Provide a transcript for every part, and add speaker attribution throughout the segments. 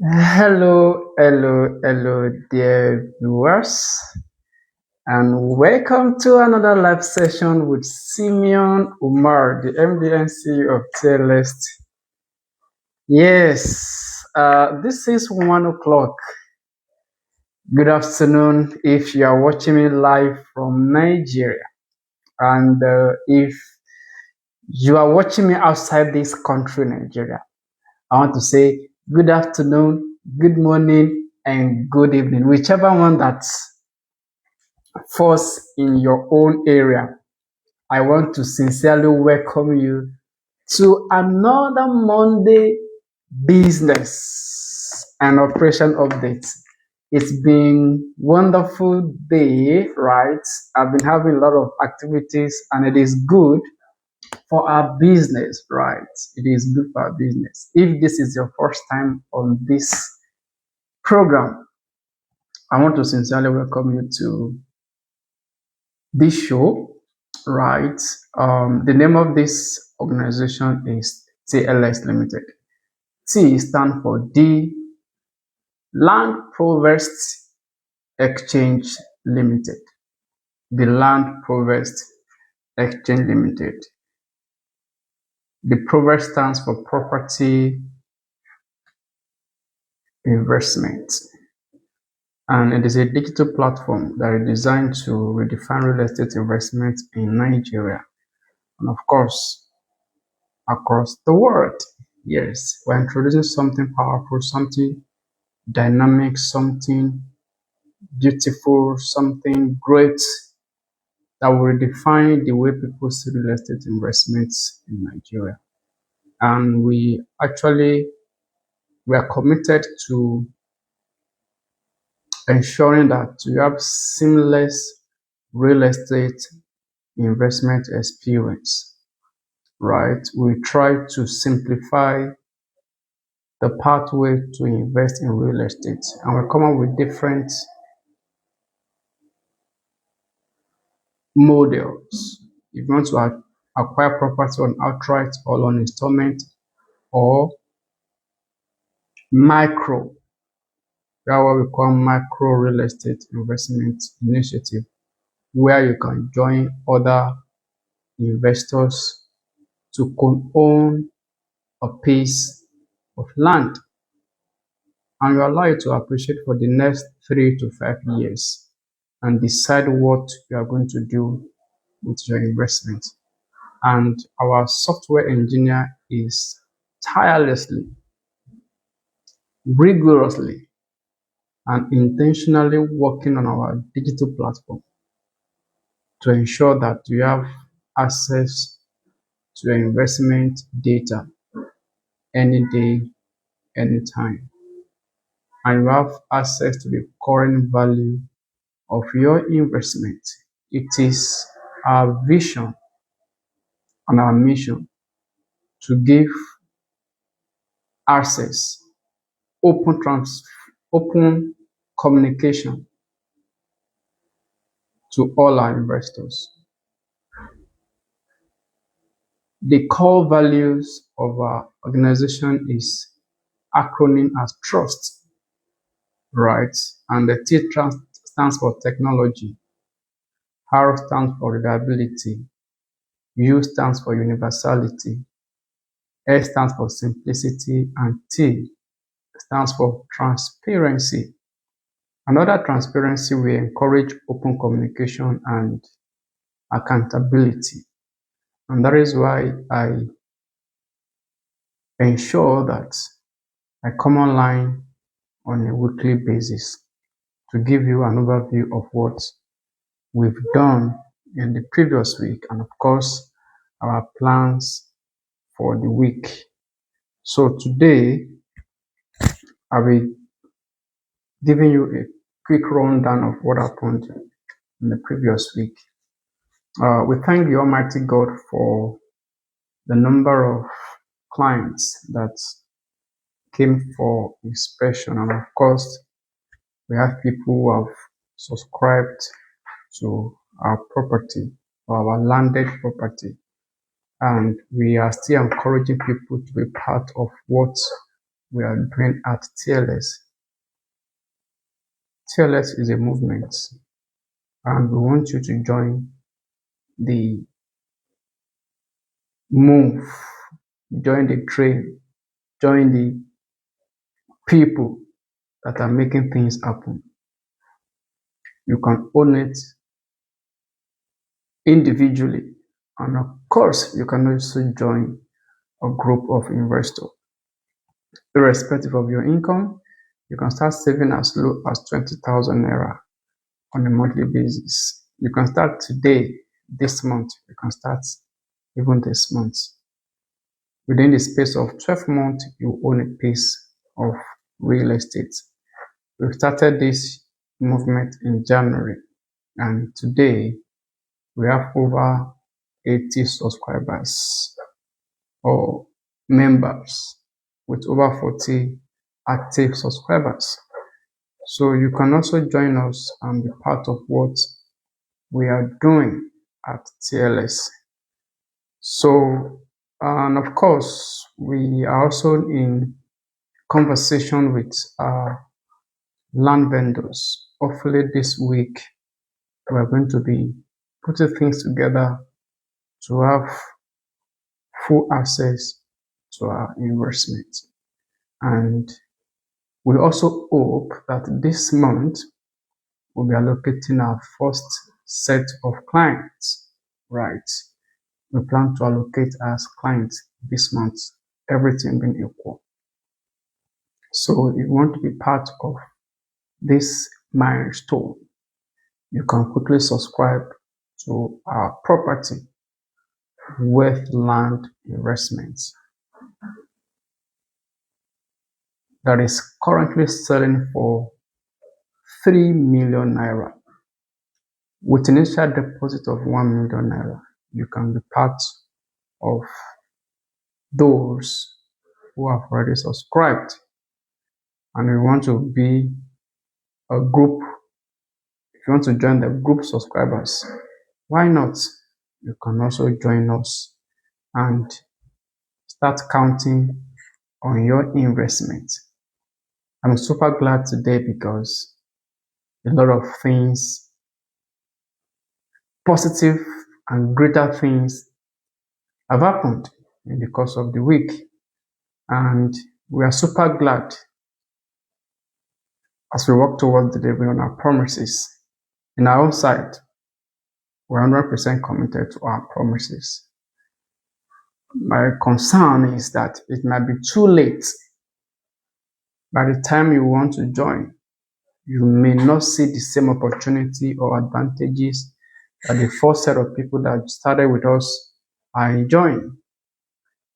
Speaker 1: Hello, dear viewers, and welcome to another live session with Simeon Umar, the MD and CEO of TLS. Yes, this is 1 o'clock. Good afternoon if you are watching me live from Nigeria, and if you are watching me outside this country, Nigeria. I want to say good afternoon, good morning, and good evening, whichever one that falls in your own area. I want to sincerely welcome you to another Monday business and operation update. It's been wonderful day, right? I've been having a lot of activities and it is good for our business, right? It is good for our business. If this is your first time on this program, I want to sincerely welcome you to this show, right? The name of this organization is TLS Limited. T stands for the Land Provost Exchange Limited. The Land Provost Exchange Limited. The Provost stands for Property Investment. And it is a digital platform that is designed to redefine real estate investment in Nigeria. And of course, across the world. Yes, we're introducing something powerful, something dynamic, something beautiful, something great that will redefine the way people see real estate investments in Nigeria. And we are committed to ensuring that you have seamless real estate investment experience, right? We try to simplify the pathway to invest in real estate, and we come up with different models. If you want to acquire property on outright or on installment, or micro, that what we call micro real estate investment initiative, where you can join other investors to own a piece of land, and you allow it to appreciate for the next 3 to 5 years and decide what you are going to do with your investment. And our software engineer is tirelessly, rigorously, and intentionally working on our digital platform to ensure that you have access to your investment data any day, anytime. And you have access to the current value of your investment. It is our vision and our mission to give access, open communication to all our investors. The core values of our organization is acronym as trust, right? And the T stands for technology, R stands for reliability, U stands for universality, S stands for simplicity, and T stands for transparency. Another transparency, we encourage open communication and accountability. And that is why I ensure that I come online on a weekly basis to give you an overview of what we've done in the previous week and, of course, our plans for the week. So today, I'll be giving you a quick rundown of what happened in the previous week. We thank the Almighty God for the number of clients that came for inspection, and of course, we have people who have subscribed to our property or our landed property, and we are still encouraging people to be part of what we are doing at TLS. TLS is a movement, and we want you to join the move, join the train, join the people that are making things happen. You can own it individually, and of course, you can also join a group of investors. Irrespective of your income, you can start saving as low as 20,000 naira on a monthly basis. You can start today, this month. You can start even this month. Within the space of 12 months, you own a piece of real estate. We started this movement in January, and today we have over 80 subscribers or members with over 40 active subscribers. So you can also join us and be part of what we are doing at TLS. So, and of course, we are also in conversation with our land vendors. Hopefully this week, we are going to be putting things together to have full access to our investment. And we also hope that this month we'll be allocating our first set of clients, right? We plan to allocate as clients this month, everything being equal. So if you want to be part of this milestone, you can quickly subscribe to our property Wealth Land Investments that is currently selling for 3 million naira. With initial deposit of 1 million naira, you can be part of those who have already subscribed. And we want to be a group. If you want to join the group subscribers, why not? You can also join us and start counting on your investment. I'm super glad today because a lot of things, positive and greater things, have happened in the course of the week. And we are super glad as we work towards delivering on our promises. In our own side, we're 100% committed to our promises. My concern is that it might be too late. By the time you want to join, you may not see the same opportunity or advantages that the first set of people that started with us are enjoying.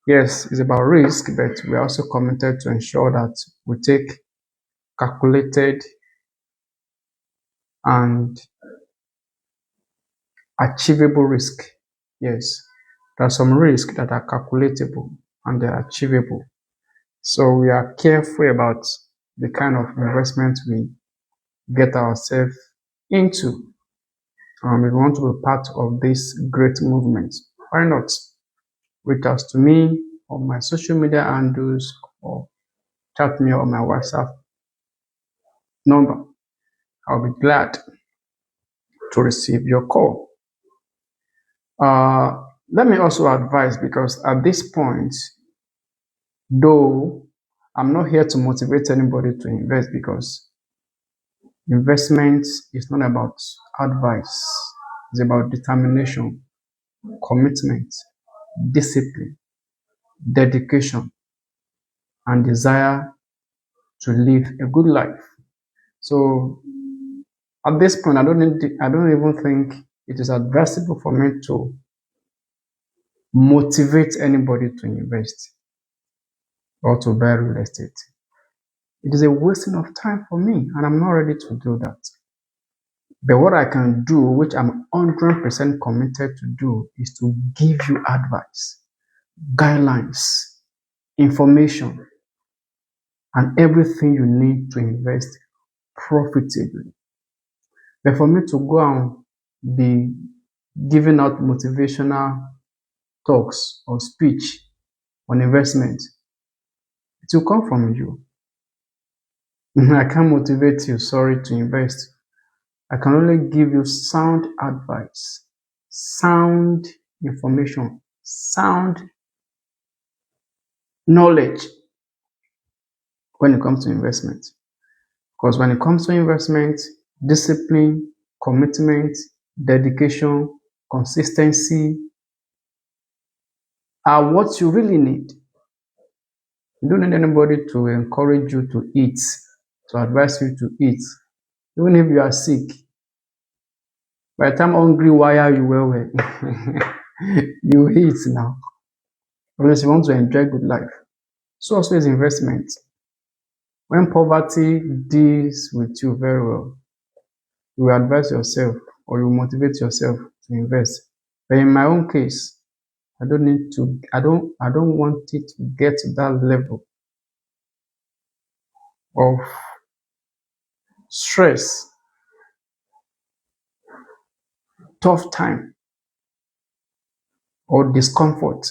Speaker 1: Yes, it's about risk, but we're also committed to ensure that we take calculated and achievable risk. Yes, there are some risks that are calculatable and they're achievable. So we are careful about the kind of investment we get ourselves into. We want to be part of this great movement. Why not? Reach out to me on my social media handles or chat me on my WhatsApp number. I'll be glad to receive your call. Let me also advise, because at this point, though I'm not here to motivate anybody to invest, because investment is not about advice. It's about determination, commitment, discipline, dedication, and desire to live a good life. So at this point, I don't even think it is advisable for me to motivate anybody to invest or to buy real estate. It is a wasting of time for me, and I'm not ready to do that. But what I can do, which I'm 100% committed to do, is to give you advice, guidelines, information, and everything you need to invest profitably. But for me to go and be giving out motivational talks or speech on investment, It will come from you. I can't motivate you, sorry, to invest. I can only give you sound advice, sound information, sound knowledge when it comes to investment. Because when it comes to investment, discipline, commitment, dedication, consistency are what you really need. You don't need anybody to encourage you to eat, to advise you to eat. Even if you are sick, by the time hungry wire you well, you eat now. Unless you want to enjoy good life. So also is investment. When poverty deals with you very well, you will advise yourself or you motivate yourself to invest. But in my own case, I don't want it to get to that level of stress, tough time, or discomfort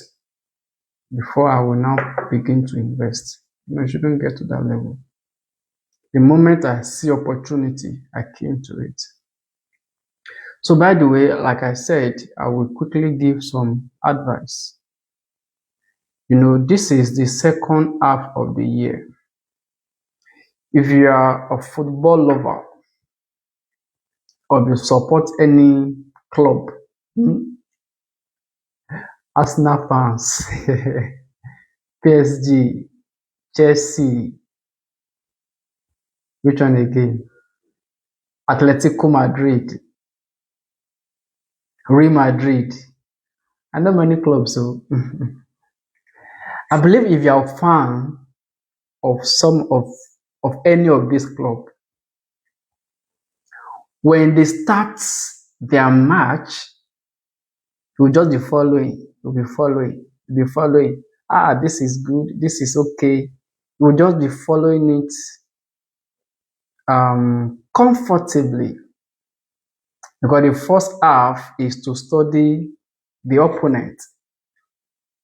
Speaker 1: before I will now begin to invest. It shouldn't get to that level. The moment I see opportunity, I key into it. So by the way, like I said, I will quickly give some advice. This is the second half of the year. If you are a football lover or you support any club, Arsenal fans, PSG, Chelsea, which one again? Atletico Madrid, Real Madrid. I know many clubs, so I believe if you are a fan of some of any of these clubs, when they start their match, you'll just be following, you'll be following. This is good, this is okay. You'll just be following it comfortably. Because the first half is to study the opponent,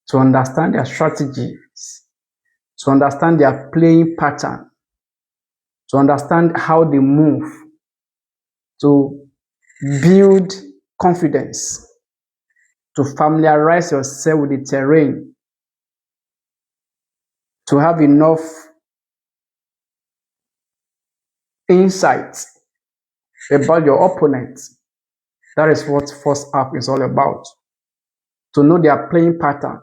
Speaker 1: to understand their strategies, to understand their playing pattern, to understand how they move, to build confidence, to familiarize yourself with the terrain, to have enough insight about your opponent. That is what first half is all about. To know their playing pattern.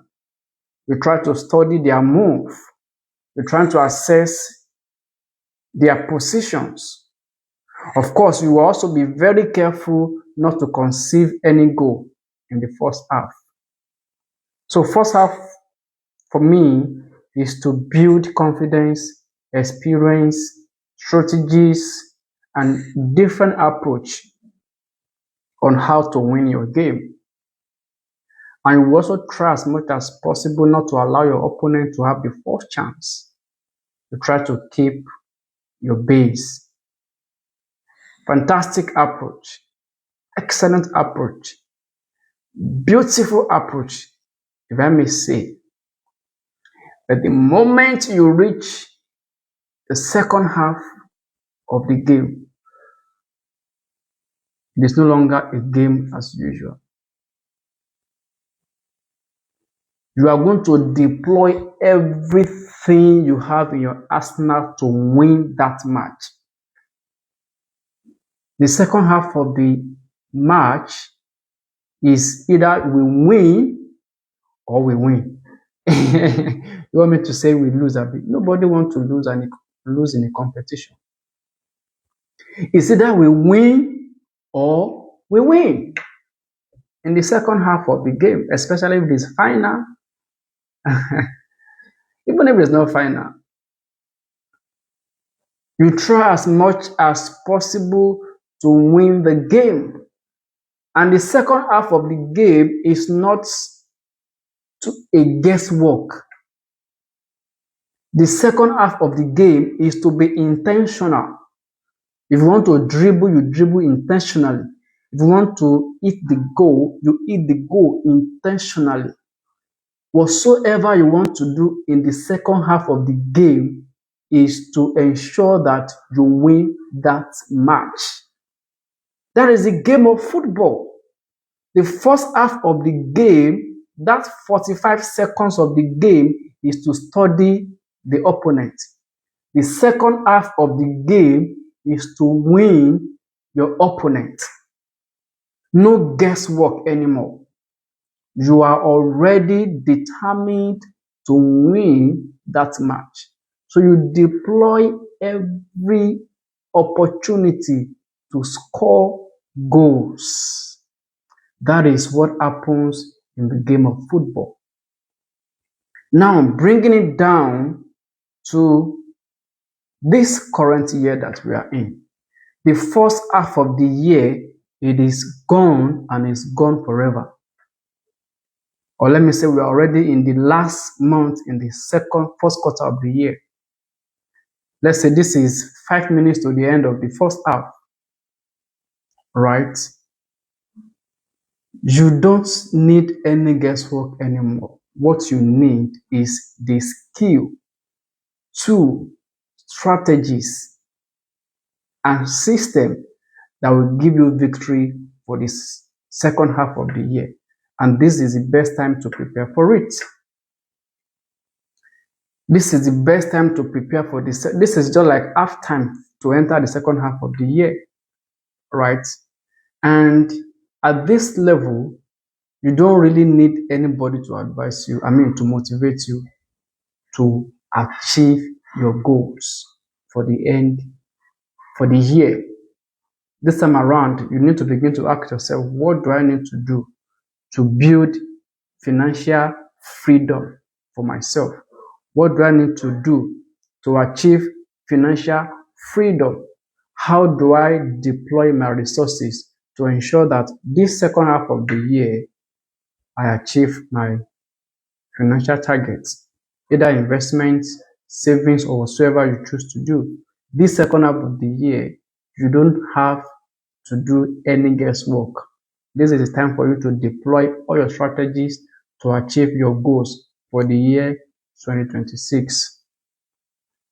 Speaker 1: You try to study their move. You try to assess their positions. Of course, you will also be very careful not to conceive any goal in the first half. So first half for me is to build confidence, experience, strategies, and different approach on how to win your game. And you also try as much as possible not to allow your opponent to have the first chance. You try to keep your base. Fantastic approach. Excellent approach. Beautiful approach, if I may say. But the moment you reach the second half of the game, it is no longer a game as usual. You are going to deploy everything you have in your arsenal to win that match. The second half of the match is either we win or we win. You want me to say we lose a bit? Nobody wants to lose in a competition. It's either we win or we win in the second half of the game, especially if it's final. Even if it's not final, you try as much as possible to win the game. And the second half of the game is not a guesswork. The second half of the game is to be intentional. If you want to dribble, you dribble intentionally. If you want to hit the goal, you hit the goal intentionally. whatsoever you want to do in the second half of the game is to ensure that you win that match. That is the game of football. The first half of the game, that 45 seconds of the game, is to study the opponent. The second half of the game is to win your opponent. No guesswork anymore. You are already determined to win that match. So you deploy every opportunity to score goals. That is what happens in the game of football. Now, bringing it down to this current year that we are in. The first half of the year, it is gone and it's gone forever. Or let me say we are already in the last month in the first quarter of the year. Let's say this is 5 minutes to the end of the first half, right? You don't need any guesswork anymore. What you need is the skill, tool, strategies, and system that will give you victory for this second half of the year. And this is the best time to prepare for it. This is the best time to prepare for this. This is just like half time to enter the second half of the year, right? And at this level, you don't really need anybody to advise you, to motivate you to achieve your goals for the end, for the year. This time around, you need to begin to ask yourself, what do I need to do to build financial freedom for myself? What do I need to do to achieve financial freedom? How do I deploy my resources to ensure that this second half of the year, I achieve my financial targets, either investments, savings, or whatsoever you choose to do? This second half of the year, you don't have to do any guesswork. This is the time for you to deploy all your strategies to achieve your goals for the year 2026.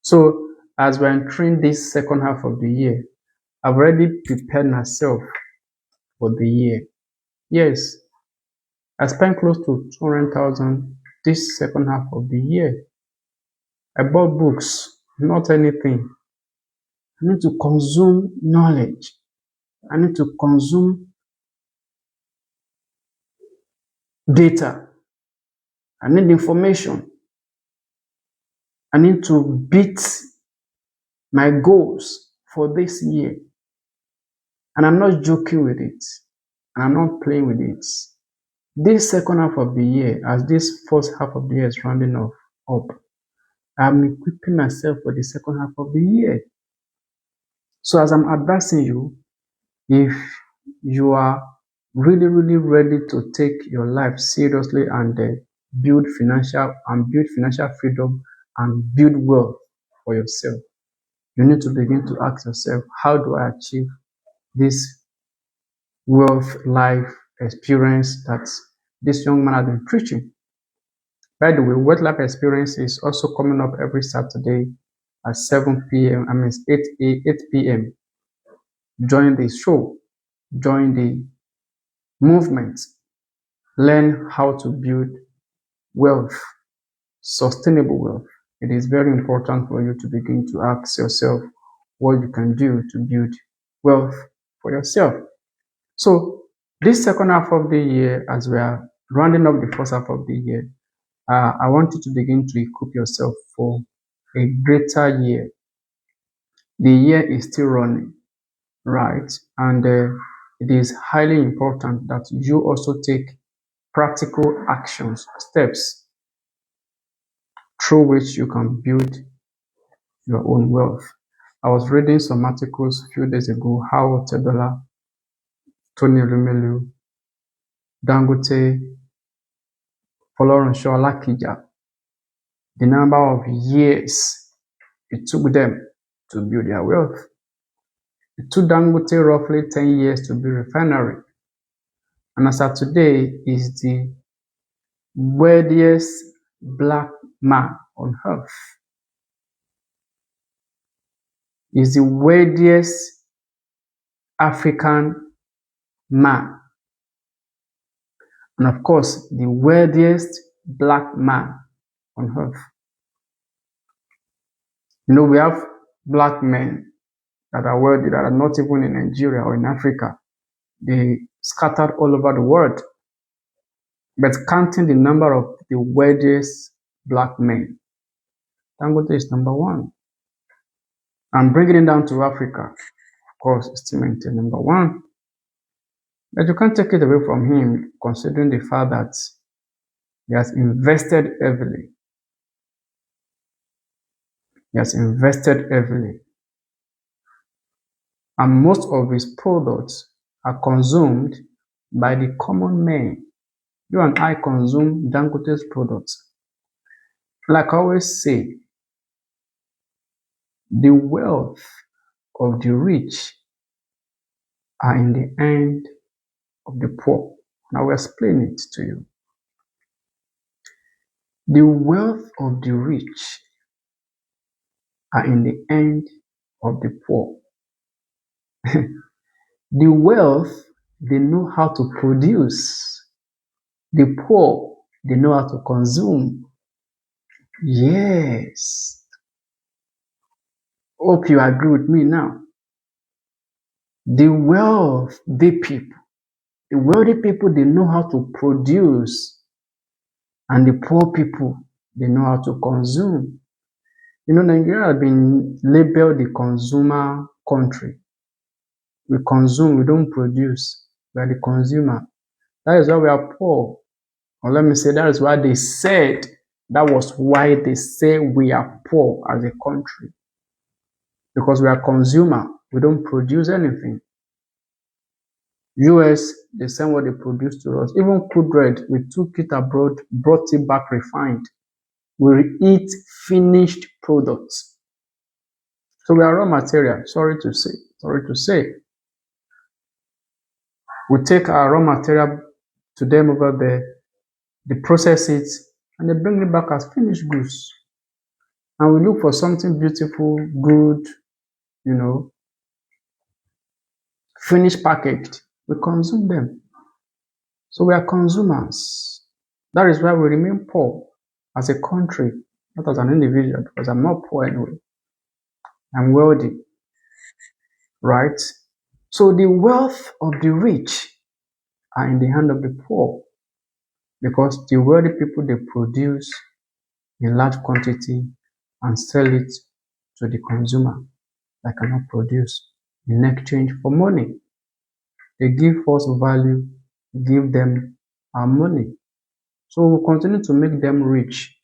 Speaker 1: So, as we're entering this second half of the year, I've already prepared myself for the year. Yes, I spent close to 200,000 this second half of the year. I bought books, not anything. I need to consume knowledge. I need to consume data. I need information. I need to beat my goals for this year. And I'm not joking with it. And I'm not playing with it. This second half of the year, as this first half of the year is rounding up, I'm equipping myself for the second half of the year. So as I'm advising you, if you are really, really ready to take your life seriously and build financial freedom and build wealth for yourself, you need to begin to ask yourself, how do I achieve this wealth life experience that this young man has been preaching? By the way, Wealth Life Experience is also coming up every Saturday at 7 p.m. 8 p.m. Join the show, join the movement, learn how to build wealth, sustainable wealth. It is very important for you to begin to ask yourself what you can do to build wealth for yourself. So this second half of the year, as we are rounding up the first half of the year, I want you to begin to equip yourself for a greater year. The year is still running, right? And it is highly important that you also take practical actions, steps through which you can build your own wealth. I was reading some articles a few days ago how Tebela, Tony Lumelu, Dangote, Folorunsho Alakija, the number of years it took them to build their wealth. It took Dangote roughly 10 years to build a refinery. And as of today, is the wealthiest black man on earth. He's the wealthiest African man. And of course, the wealthiest black man on earth. We have black men that are wealthy that are not even in Nigeria or in Africa. They scattered all over the world. But counting the number of the wealthiest black men, Dangote is number one. And bringing it down to Africa, of course, it's still maintained number one. But you can't take it away from him, considering the fact that he has invested heavily. He has invested heavily. And most of his products are consumed by the common man. You and I consume Dangote's products. Like I always say, the wealth of the rich are in the hand of the poor. And I will explain it to you. The wealth of the rich are in the hand of the poor. The wealth, they know how to produce. The poor, they know how to consume. Yes. Hope you agree with me now. The wealthy people, they know how to produce, and the poor people, they know how to consume. Nigeria has been labeled the consumer country. We consume, we don't produce. We are the consumer. That is why we are poor. Or let me say, that is why they said, that was why they say we are poor as a country. Because we are consumer, we don't produce anything. US, they send what they produce to us. Even crude bread, we took it abroad, brought it back refined. We eat finished products. So we are raw material, sorry to say. We take our raw material to them over there, they process it, and they bring it back as finished goods. And we look for something beautiful, good, finished packaged. We consume them. So we are consumers. That is why we remain poor as a country, not as an individual, because I'm not poor anyway. I'm wealthy, right? So the wealth of the rich are in the hand of the poor, because the wealthy people, they produce in large quantity and sell it to the consumer that cannot produce in exchange for money. They give us value, give them our money. So we'll continue to make them rich.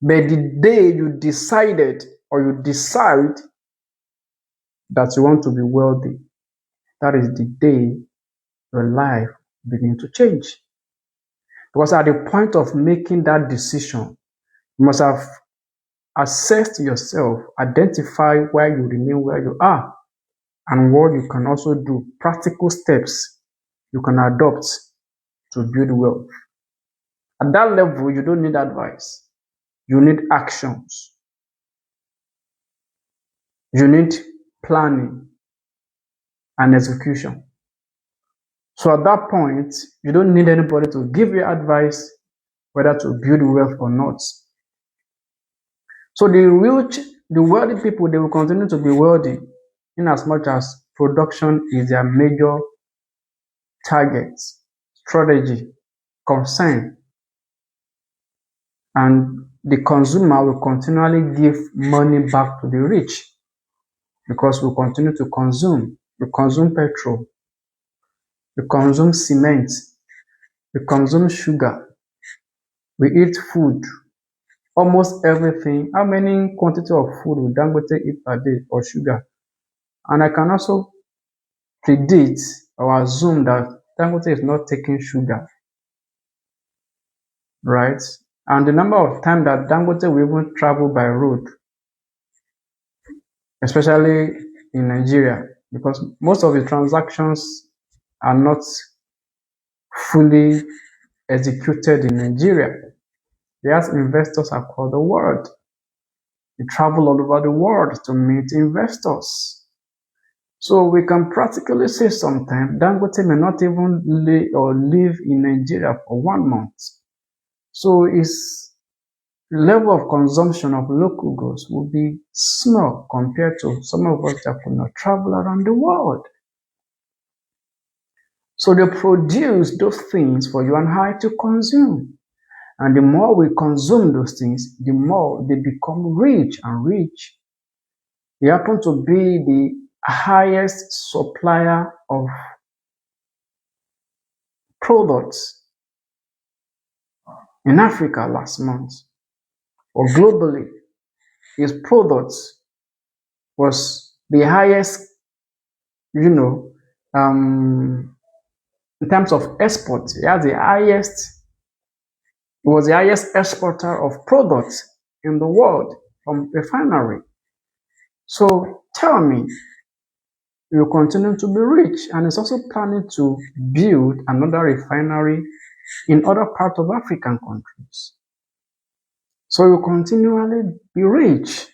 Speaker 1: But the day you decided or you decide that you want to be wealthy, that is the day your life begins to change. Because at the point of making that decision, you must have assessed yourself, identify why you remain where you are, and what you can also do, practical steps you can adopt to build wealth. At that level, you don't need advice. You need actions. You need planning and execution. So at that point, you don't need anybody to give you advice whether to build wealth or not. So the wealthy people, they will continue to be wealthy in as much as production is their major target, strategy, concern. And the consumer will continually give money back to the rich because we continue to consume. We consume petrol, we consume cement, we consume sugar, we eat food, almost everything. How many quantity of food will Dangote eat per day or sugar? And I can also predict or assume that Dangote is not taking sugar, right? And the number of times that Dangote will even travel by road, especially in Nigeria, because most of the transactions are not fully executed in Nigeria. He has investors across the world. He travel all over the world to meet investors. So we can practically say sometimes Dangote may not even live in Nigeria for 1 month. So his level of consumption of local goods will be small compared to some of us that could not travel around the world. So they produce those things for you and I to consume. And the more we consume those things, the more they become rich and rich. They happen to be the highest supplier of products in Africa last month, or globally. His products was the highest, you know, in terms of export. He has the highest, he was the highest exporter of products in the world from refinery. So tell me, you continue to be rich, and is also planning to build another refinery in other parts of African countries. So you continually be rich.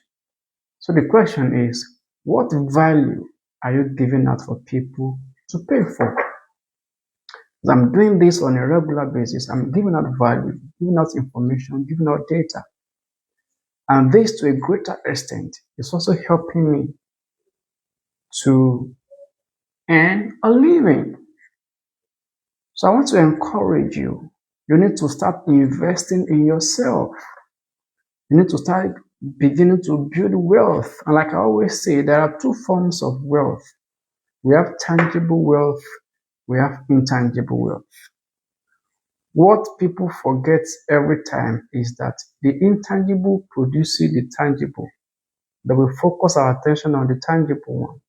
Speaker 1: So the question is, what value are you giving out for people to pay for? As I'm doing this on a regular basis, I'm giving out value, giving out information, giving out data. And this, to a greater extent, is also helping me to earn a living. So I want to encourage you. You need to start investing in yourself. You need to start beginning to build wealth. And like I always say, there are two forms of wealth. We have tangible wealth, we have intangible wealth. What people forget every time is that the intangible produces the tangible. That we focus our attention on the tangible one.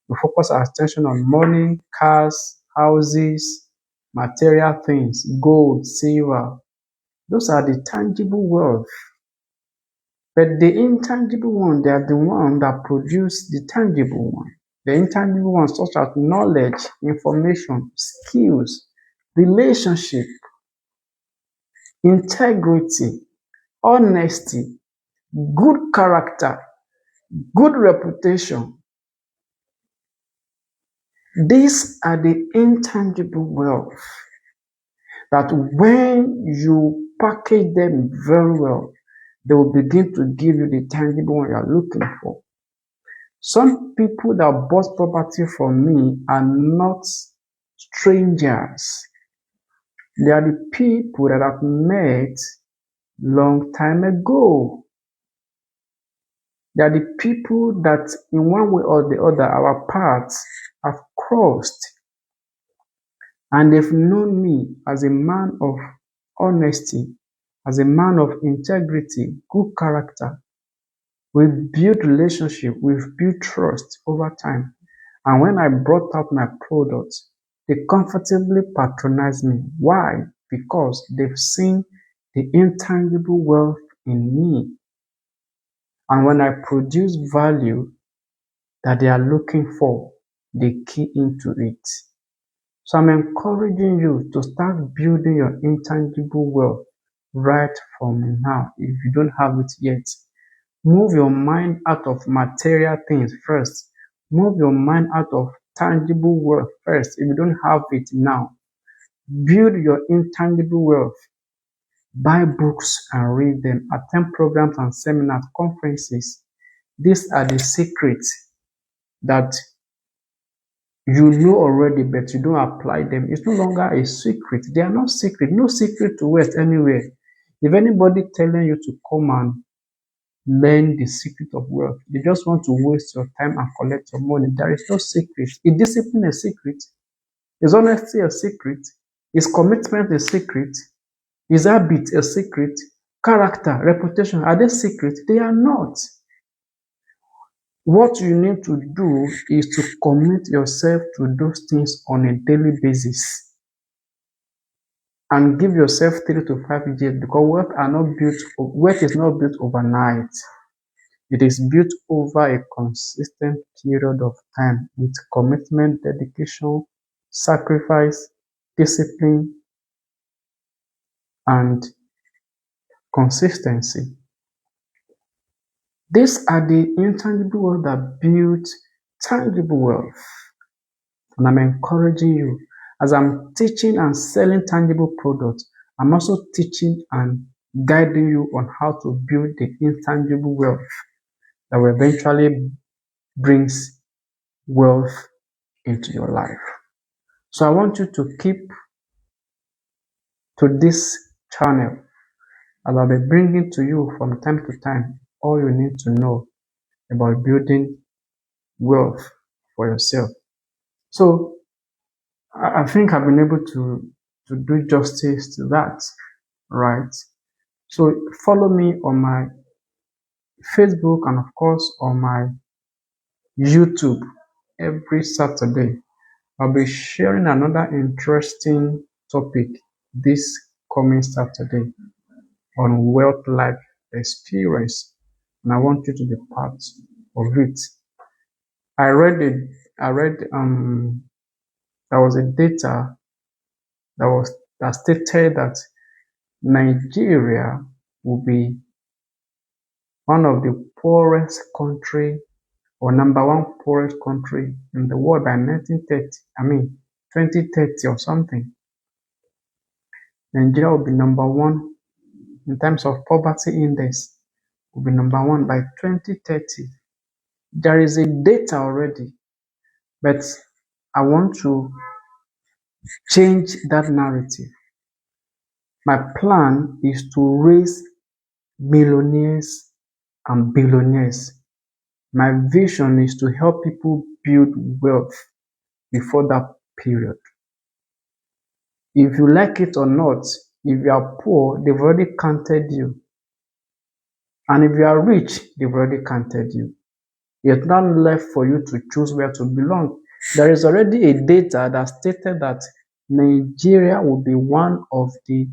Speaker 1: We focus our attention on money, cars, houses, material things, gold, silver. Those are the tangible wealth. But the intangible one, they are the one that produce the tangible one. The intangible ones such as knowledge, information, skills, relationship, integrity, honesty, good character, good reputation. These are the intangible wealth that when you package them very well, they will begin to give you the tangible one you are looking for. Some people that bought property from me are not strangers. They are the people that I've met long time ago. They are the people that in one way or the other our paths have crossed. And they've known me as a man of honesty, as a man of integrity, good character. We've built relationship, we've built trust over time. And when I brought out my products, they comfortably patronized me. Why? Because they've seen the intangible wealth in me. And when I produce value that they are looking for, they key into it. So I'm encouraging you to start building your intangible wealth right from now if you don't have it yet. Move your mind out of material things first. Move your mind out of tangible wealth first if you don't have it now. Build your intangible wealth. Buy books and read them. Attend programs and seminars, conferences. These are the secrets that you know already, but you don't apply them. It's no longer a secret. They are not secret. No secret to waste anywhere. If anybody telling you to come and learn the secret of wealth, they just want to waste your time and collect your money. There is no secret. Is discipline a secret? Is honesty a secret? Is commitment a secret? Is habit a secret? Character, reputation, are they secret? They are not. What you need to do is to commit yourself to those things on a daily basis and give yourself 3 to 5 years, because wealth is not built overnight. It is built over a consistent period of time with commitment, dedication, sacrifice, discipline, and consistency. These are the intangible wealth that build tangible wealth. And I'm encouraging you, as I'm teaching and selling tangible products, I'm also teaching and guiding you on how to build the intangible wealth that will eventually brings wealth into your life. So I want you to keep to this channel, as I'll be bringing to you from time to time all you need to know about building wealth for yourself. So I think I've been able to do justice to that, right? So follow me on my Facebook and of course on my YouTube every Saturday. I'll be sharing another interesting topic this coming Saturday on wealth life experience, and I want you to be part of it. I read it. I read there was a data that stated that Nigeria will be one of the poorest country or number one poorest country in the world by 1930. I mean 2030 or something. Nigeria will be number one in terms of poverty index. Will be number one by 2030. There is a data already, but I want to change that narrative. My plan is to raise millionaires and billionaires. My vision is to help people build wealth before that period. If you like it or not, if you are poor, they've already counted you. And if you are rich, they've already counted you. It's not left for you to choose where to belong. There is already a data that stated that Nigeria will be one of the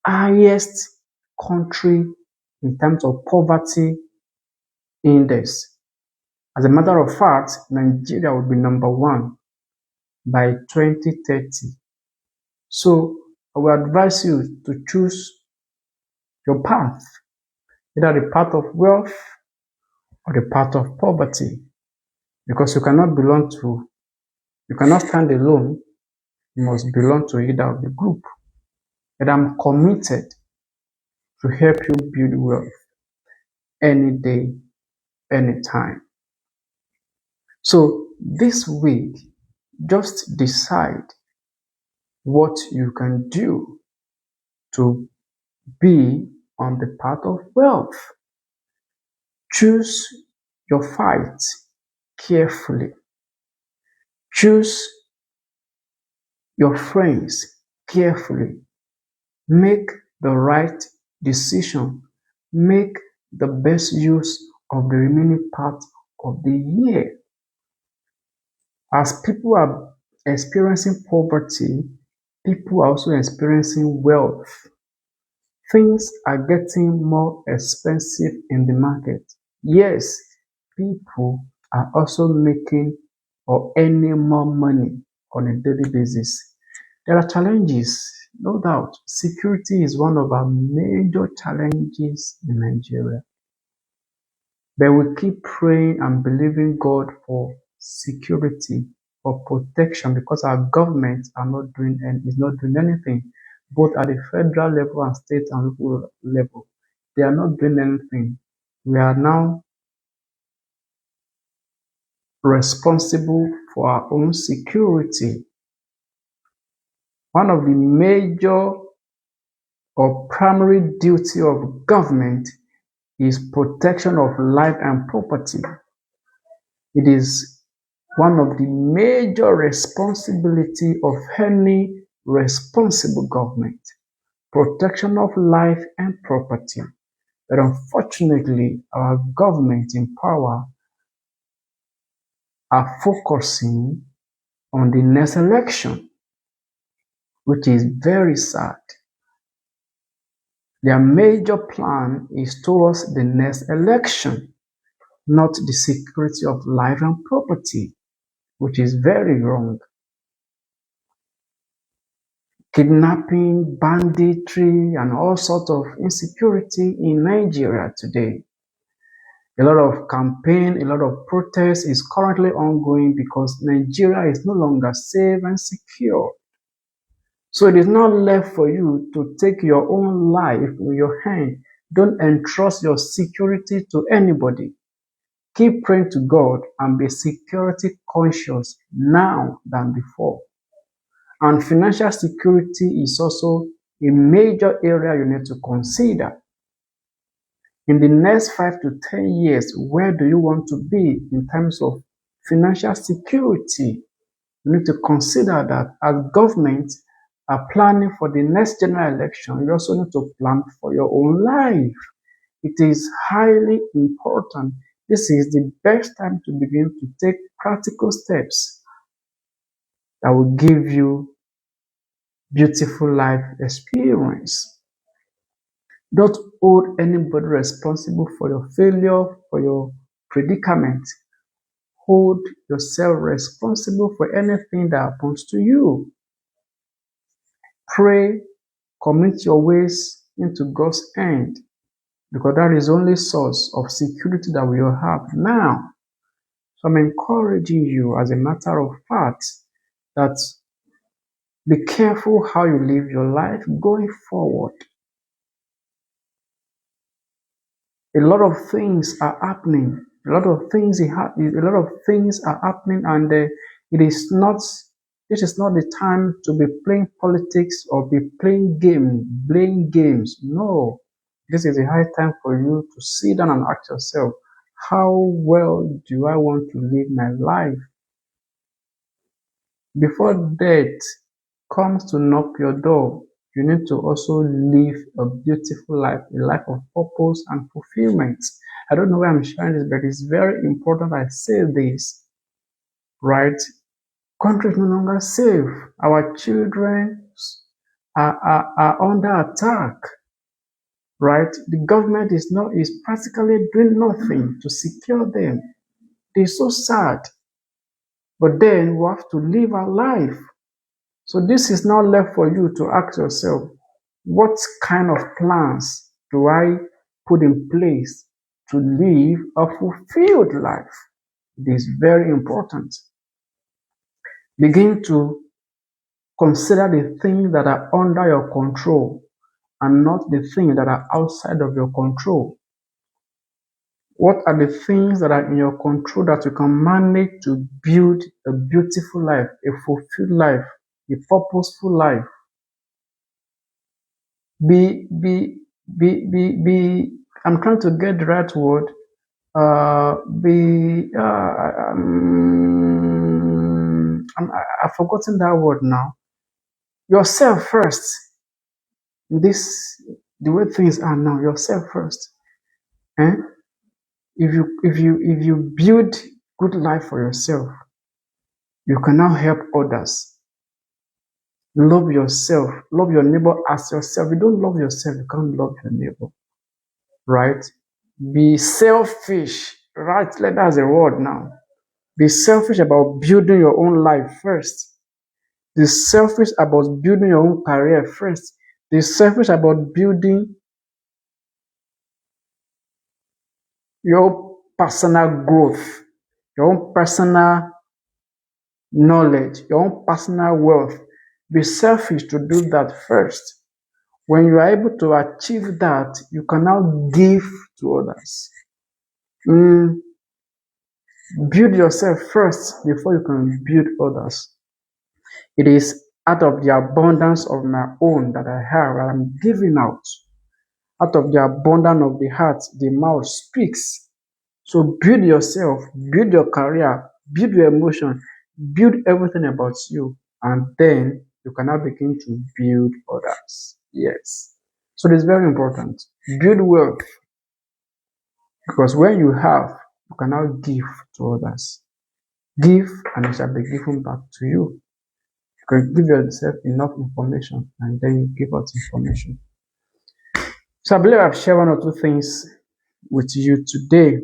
Speaker 1: highest country in terms of poverty index. As a matter of fact, Nigeria will be number one by 2030. So I will advise you to choose your path, either the path of wealth or the path of poverty, because you cannot stand alone. You must belong to either of the group. But I'm committed to help you build wealth any day, anytime. So this week, just decide what you can do to be on the path of wealth. Choose your fight carefully. Choose your friends carefully. Make the right decision. Make the best use of the remaining part of the year. As people are experiencing poverty, people are also experiencing wealth. Things are getting more expensive in the market. Yes, people are also making or earning more money on a daily basis. There are challenges, no doubt. Security is one of our major challenges in Nigeria. But we keep praying and believing God for security, for protection, because our government is not doing anything, both at the federal level and state and local level. They are not doing anything. We are now responsible for our own security. One of the major or primary duty of government is protection of life and property. It is one of the major responsibility of any responsible government, protection of life and property. But unfortunately, our government in power are focusing on the next election, which is very sad. Their major plan is towards the next election, not the security of life and property, which is very wrong. kidnapping, banditry, and all sorts of insecurity in Nigeria today. A lot of campaign, a lot of protest is currently ongoing because Nigeria is no longer safe and secure. So it is not left for you to take your own life in your hand. Don't entrust your security to anybody. Keep praying to God and be security conscious now than before. And financial security is also a major area you need to consider. In the next 5 to 10 years, where do you want to be in terms of financial security? You need to consider that as government are planning for the next general election, you also need to plan for your own life. It is highly important. This is the best time to begin to take practical steps that will give you beautiful life experience. Don't hold anybody responsible for your failure, for your predicament. Hold yourself responsible for anything that happens to you. Pray, commit your ways into God's hand, because that is the only source of security that we will have now. So I'm encouraging you, as a matter of fact, that be careful how you live your life going forward. A lot of things are happening. A lot of things are happening, and it is not. This is not the time to be playing politics or be playing games. No, this is a high time for you to sit down and ask yourself, how well do I want to live my life? Before death comes to knock your door, you need to also live a beautiful life, a life of purpose and fulfillment. I don't know why I'm sharing this, but it's very important I say this, right? Country is no longer safe. Our children are under attack, right? The government is practically doing nothing to secure them. It's so sad. But then we have to live our life. So this is now left for you to ask yourself, what kind of plans do I put in place to live a fulfilled life? It is very important. Begin to consider the things that are under your control and not the things that are outside of your control. What are the things that are in your control that you can manage to build a beautiful life, a fulfilled life, a purposeful life? I'm trying to get the right word. I've forgotten that word now. Yourself first. The way things are now, yourself first. Eh? If you build good life for yourself, you can now help others. Love yourself. Love your neighbor as yourself. If you don't love yourself, you can't love your neighbor. Right? Be selfish. Right? That's a word now. Be selfish about building your own life first. Be selfish about building your own career first. Be selfish about building your personal growth, your own personal knowledge, your own personal wealth. Be selfish to do that first. When you are able to achieve that, you can now give to others. Build yourself first before you can build others. It is out of the abundance of my own that I have, and I'm giving out. Out of the abundance of the heart, the mouth speaks. So build yourself, build your career, build your emotion, build everything about you, and then you can now begin to build others. Yes. So it's very important. Build wealth. Because when you have, you can now give to others. Give, and it shall be given back to you. You can give yourself enough information, and then you give out information. So I believe I've shared one or two things with you today.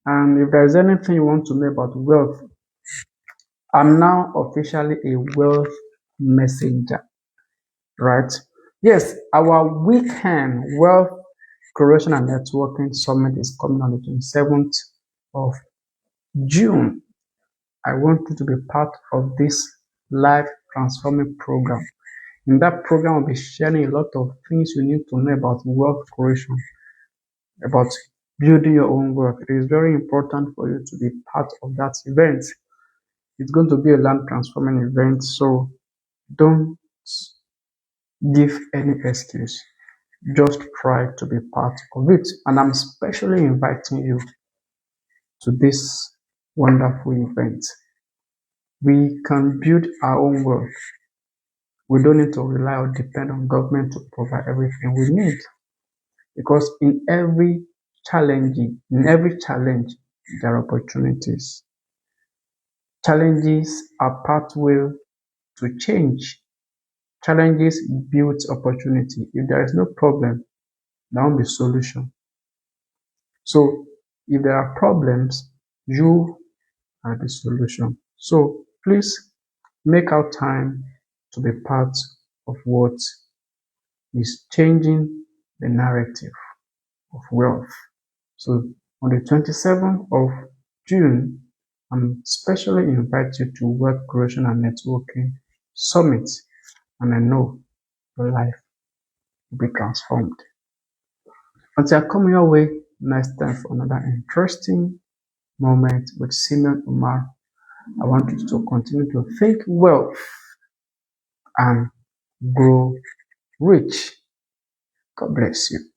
Speaker 1: And if there's anything you want to know about wealth, I'm now officially a wealth messenger. right? Yes, our weekend wealth creation and networking summit is coming on the 27th of June. I want you to be part of this life transforming program. In that program, I'll be sharing a lot of things you need to know about wealth creation, about building your own wealth. It is very important for you to be part of that event. It's going to be a land transforming event, so don't give any excuse. Just try to be part of it. And I'm especially inviting you to this wonderful event. We can build our own wealth. We don't need to rely or depend on government to provide everything we need. Because in every challenge, there are opportunities. Challenges are pathway to change. Challenges build opportunity. If there is no problem, there won't be solution. So if there are problems, you are the solution. So please make out time to be part of what is changing the narrative of wealth. So on the 27th of June, I'm specially invite you to Wealth Creation and Networking Summit, and I know your life will be transformed. Until I come your way next time for another interesting moment with Simeon Umar, I want you to continue to think wealth and grow rich. God bless you.